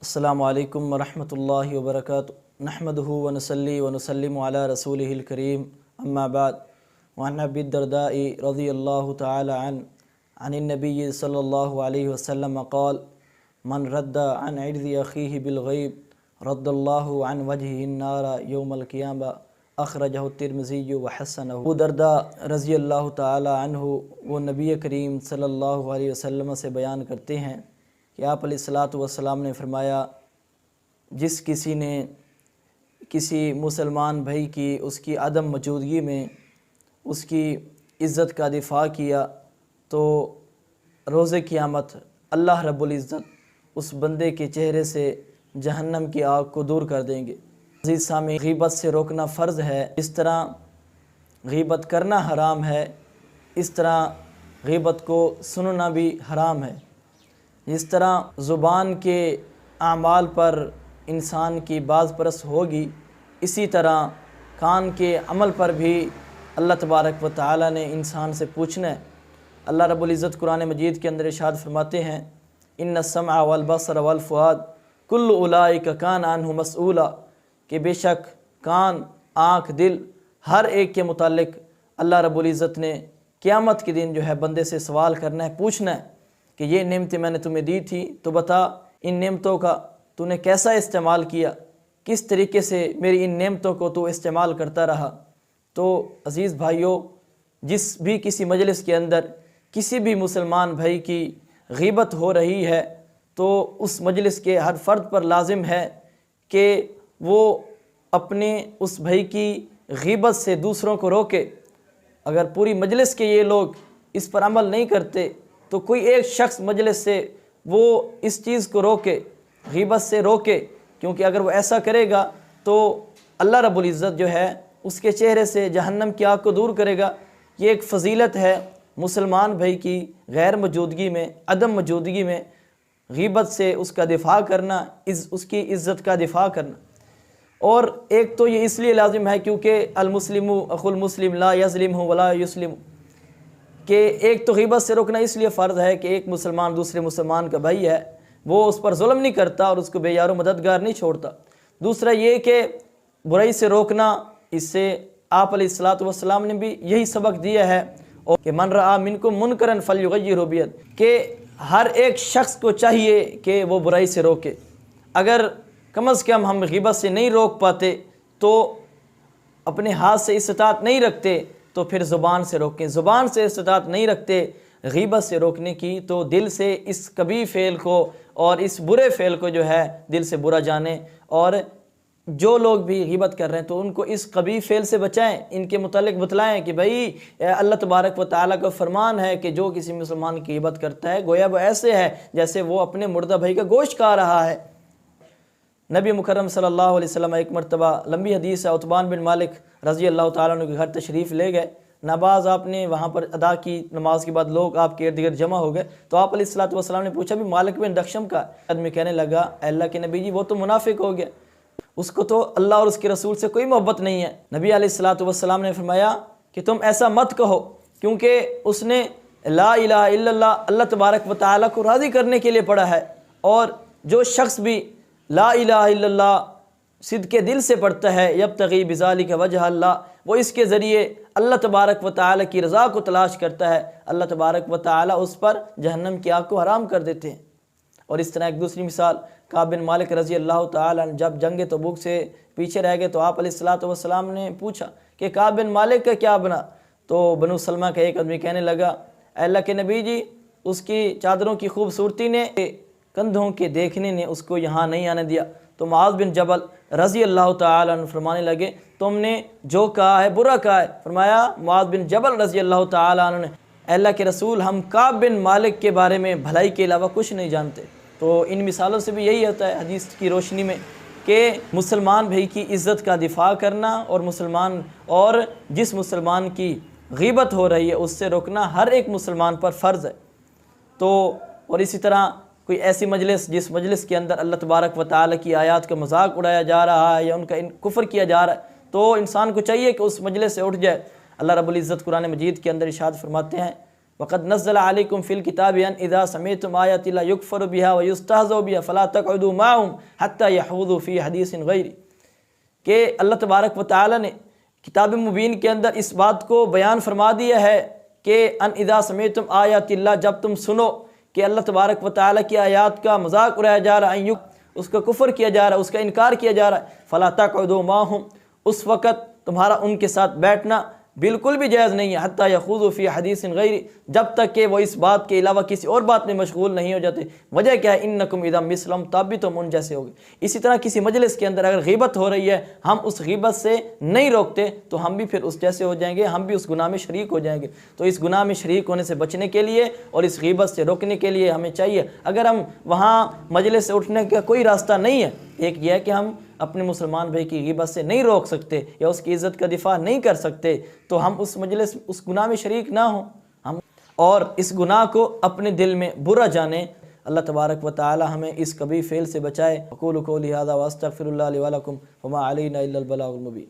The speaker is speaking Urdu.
السلام علیکم ورحمۃ اللہ وبرکاتہ نحمدہ ونصلی ونسلم علی رسولہ الکریم اما بعد وعن ابی الدرداء رضی اللہ تعالی عن النبی صلی اللہ علیہ وسلم قال من رد عن عرض اخیہ بالغیب رد اللہ عن وجہہ النار یوم القیامہ اخرجہ الترمذی وحسنہ۔ ابو درداء رضی اللہ تعالی عنہ وہ نبی کریم صلی اللہ علیہ وسلم سے بیان کرتے ہیں کہ آپ علیہ الصلاۃ والسلام نے فرمایا، جس کسی نے کسی مسلمان بھائی کی اس کی عدم موجودگی میں اس کی عزت کا دفاع کیا تو روز قیامت اللہ رب العزت اس بندے کے چہرے سے جہنم کی آگ کو دور کر دیں گے۔ عزیز سامعین، غیبت سے روکنا فرض ہے، اس طرح غیبت کرنا حرام ہے، اس طرح غیبت کو سننا بھی حرام ہے۔ جس طرح زبان کے اعمال پر انسان کی باز پرس ہوگی، اسی طرح کان کے عمل پر بھی اللہ تبارک و تعالی نے انسان سے پوچھنا ہے۔ اللہ رب العزت قرآن مجید کے اندر ارشاد فرماتے ہیں، ان السمع والبصر والفؤاد کل اولئک کان عنہ مسئولا، کہ بے شک کان، آنکھ، دل، ہر ایک کے متعلق اللہ رب العزت نے قیامت کے دن جو ہے بندے سے سوال کرنا ہے، پوچھنا ہے کہ یہ نعمتیں میں نے تمہیں دی تھی تو بتا ان نعمتوں کا تو نے کیسا استعمال کیا، کس طریقے سے میری ان نعمتوں کو تو استعمال کرتا رہا۔ تو عزیز بھائیوں، جس بھی کسی مجلس کے اندر کسی بھی مسلمان بھائی کی غیبت ہو رہی ہے تو اس مجلس کے ہر فرد پر لازم ہے کہ وہ اپنے اس بھائی کی غیبت سے دوسروں کو روکے۔ اگر پوری مجلس کے یہ لوگ اس پر عمل نہیں کرتے تو کوئی ایک شخص مجلس سے وہ اس چیز کو روکے، غیبت سے روکے، کیونکہ اگر وہ ایسا کرے گا تو اللہ رب العزت جو ہے اس کے چہرے سے جہنم کی آگ کو دور کرے گا۔ یہ ایک فضیلت ہے مسلمان بھائی کی غیر موجودگی میں، عدم موجودگی میں غیبت سے اس کا دفاع کرنا، اس کی عزت کا دفاع کرنا۔ اور ایک تو یہ اس لیے لازم ہے کیونکہ المسلم اخو المسلم لا یظلمہ ولا یسلم، کہ ایک تو غیبت سے روکنا اس لیے فرض ہے کہ ایک مسلمان دوسرے مسلمان کا بھائی ہے، وہ اس پر ظلم نہیں کرتا اور اس کو بے یار و مددگار نہیں چھوڑتا۔ دوسرا یہ کہ برائی سے روکنا، اس سے آپ علیہ الصلاۃ والسلام نے بھی یہی سبق دیا ہے، اور کہ من رآ منکم منکرا فلیغیرہ بیدہ، کہ ہر ایک شخص کو چاہیے کہ وہ برائی سے روکے۔ اگر کم از کم ہم غیبت سے نہیں روک پاتے تو اپنے ہاتھ سے استطاعت نہیں رکھتے تو پھر زبان سے روکیں، زبان سے استطاعت نہیں رکھتے غیبت سے روکنے کی تو دل سے اس کبھی فعل کو اور اس برے فعل کو جو ہے دل سے برا جانیں، اور جو لوگ بھی غیبت کر رہے ہیں تو ان کو اس قبیح فعل سے بچائیں، ان کے متعلق بتلائیں کہ بھائی اللہ تبارک و تعالیٰ کا فرمان ہے کہ جو کسی مسلمان کی غیبت کرتا ہے گویا وہ ایسے ہے جیسے وہ اپنے مردہ بھائی کا گوشت کھا رہا ہے۔ نبی مکرم صلی اللہ علیہ وسلم ایک مرتبہ، لمبی حدیث ہے، عتبان بن مالک رضی اللہ تعالیٰ عنہ کے گھر تشریف لے گئے، نماز آپ نے وہاں پر ادا کی، نماز کے بعد لوگ آپ کے ارد گرد جمع ہو گئے تو آپ علیہ الصلاۃ والسلام نے پوچھا بھی مالک بن دخشم کا؟ آدمی کہنے لگا، اے اللہ کے نبی جی وہ تو منافق ہو گیا، اس کو تو اللہ اور اس کے رسول سے کوئی محبت نہیں ہے۔ نبی علیہ الصلاۃ والسلام نے فرمایا کہ تم ایسا مت کہو، کیونکہ اس نے لا الہ الا اللہ اللہ تبارک و تعالیٰ کو راضی کرنے کے لیے پڑھا ہے، اور جو شخص بھی لا الہ الا اللہ صدق دل سے پڑھتا ہے یبتغی بذالک وجہ اللہ، وہ اس کے ذریعے اللہ تبارک و تعالیٰ کی رضا کو تلاش کرتا ہے، اللہ تبارک و تعالیٰ اس پر جہنم کی آگ کو حرام کر دیتے ہیں۔ اور اس طرح ایک دوسری مثال، کعب بن مالک رضی اللہ تعالیٰ عنہ جب جنگ تبوک سے پیچھے رہ گئے تو آپ علیہ الصلاۃ والسلام نے پوچھا کہ کعب بن مالک کا کیا بنا؟ تو بنو سلمہ کا ایک آدمی کہنے لگا، اے اللہ کے نبی جی اس کی چادروں کی خوبصورتی نے، کندھوں کے دیکھنے نے اس کو یہاں نہیں آنے دیا۔ تو معاذ بن جبل رضی اللہ تعالیٰ عنہ فرمانے لگے، تم نے جو کہا ہے برا کہا ہے۔ فرمایا معاذ بن جبل رضی اللہ تعالیٰ عنہ نے، اے اللہ کے رسول ہم کعب بن مالک کے بارے میں بھلائی کے علاوہ کچھ نہیں جانتے۔ تو ان مثالوں سے بھی یہی ہوتا ہے حدیث کی روشنی میں کہ مسلمان بھائی کی عزت کا دفاع کرنا اور جس مسلمان کی غیبت ہو رہی ہے اس سے روکنا ہر ایک مسلمان پر فرض ہے۔ تو اور اسی طرح کوئی ایسی مجلس جس مجلس کے اندر اللہ تبارک و تعالیٰ کی آیات کا مذاق اڑایا جا رہا ہے یا ان کا کفر کیا جا رہا ہے تو انسان کو چاہیے کہ اس مجلس سے اٹھ جائے۔ اللہ رب العزت قرآن مجید کے اندر ارشاد فرماتے ہیں، وقد نزل علیکم فی الکتاب ان اذا سمعتم آیات اللہ یکفر بها ویستہزأ بها فلا تقعدوا معهم حتی یخوضوا فی حدیث غیرہ، کہ اللہ تبارک و تعالی نے کتاب مبین کے اندر اس بات کو بیان فرما دیا ہے کہ ان اذا سمعتم آیات اللہ، جب تم سنو کہ اللہ تبارک و تعالی کی آیات کا مذاق اڑایا جا رہا ہے، اس کا کفر کیا جا رہا ہے، اس کا انکار کیا جا رہا ہے، فلا تقعدوا معهم، اس وقت تمہارا ان کے ساتھ بیٹھنا بالکل بھی جائز نہیں ہے، حتی یخوضوا فی حدیث غیرہ، جب تک کہ وہ اس بات کے علاوہ کسی اور بات میں مشغول نہیں ہو جاتے۔ وجہ کیا ہے؟ انکم اذا مثلہم، تب بھی تم ان جیسے ہوگے۔ اسی طرح کسی مجلس کے اندر اگر غیبت ہو رہی ہے، ہم اس غیبت سے نہیں روکتے تو ہم بھی پھر اس جیسے ہو جائیں گے، ہم بھی اس گناہ میں شریک ہو جائیں گے۔ تو اس گناہ میں شریک ہونے سے بچنے کے لیے اور اس غیبت سے روکنے کے لیے ہمیں چاہیے، اگر ہم وہاں مجلس سے اٹھنے کا کوئی راستہ نہیں ہے، ایک یہ ہے کہ ہم اپنے مسلمان بھائی کی غیبت سے نہیں روک سکتے یا اس کی عزت کا دفاع نہیں کر سکتے، تو ہم اس مجلس اس گناہ میں شریک نہ ہوں، ہم اور اس گناہ کو اپنے دل میں برا جانیں۔ اللہ تبارک و تعالی ہمیں اس کبھی فعل سے بچائے۔ اقول قولی ھذا واستغفر اللہ لی ولکم وما علینا الا البلاغ المبین۔